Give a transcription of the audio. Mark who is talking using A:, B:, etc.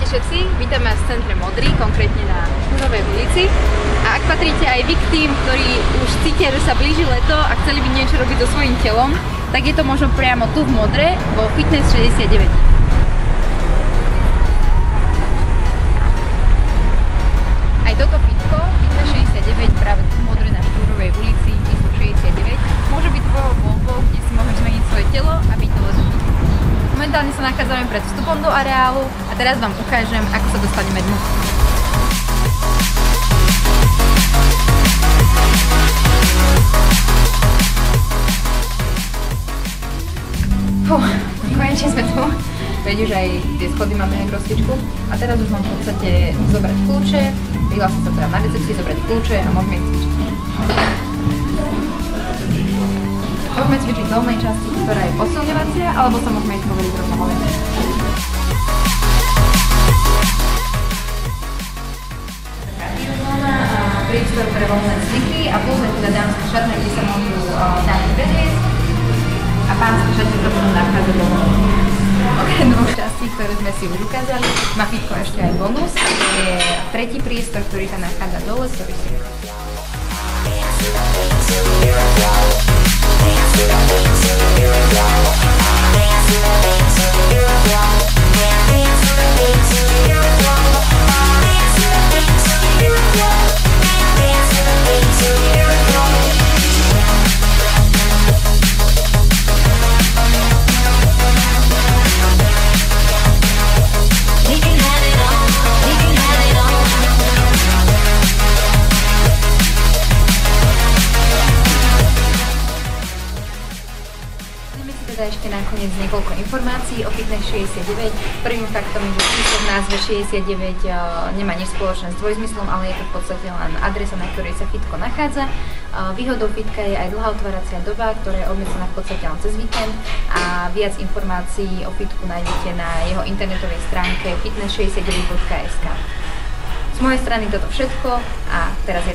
A: všetci, vítam vás v centre Modry, konkrétne na Štúrovej ulici. A ak patríte aj vy k tým, ktorí už cítia, že sa blíži leto a chceli by niečo robiť so svojím telom, tak je to možno priamo tu v Modre, vo Fitness 69. Aj toto fitko, Fitness 69, práve tu v Modre na Štúrovej ulici, číslo 69, môže byť tvojou voľbou, kde si môžeš zmeniť svoje telo a byť telesný. Momentálne sa nachádzame pred vstupom do areálu a teraz vám ukážem, ako sa dostaneme dnu. Konečne sme tu. Veď už aj tie schody máme nejak rozcvičku. A teraz už mám v podstate zobrať kľúče, prihlásiť sa teda na recepcii, zobrať kľúče a môžeme ich cvičiť. Môžeme cvičiť v dolnej časti, ktorá je posilňovacia, alebo sa môžeme ísť povoliť rovno hore. Priestor pre voľné cviky a plus je teda dámske šatne, kde sa môžu dámy predviesť a pánske šatne to budú nachádzať dole. Okrem dvoch častí, ktoré sme si už ukázali, má fitko ešte aj bonus a to je tretí priestor, ktorý sa nachádza dole, ktorý si ešte nakoniec niekoľko informácií o Fitness 69. Prvým faktom je, že číslo v názve 69 nemá nič spoločné s dvojzmyslom, ale je to v podstate len adresa, na ktorej sa fitko nachádza. Výhodou fitka je aj dlhá otváracia doba, ktorá je obmedzená v podstate len cez víkend a viac informácií o fitku nájdete na jeho internetovej stránke fitness69.sk. Z mojej strany toto všetko a teraz je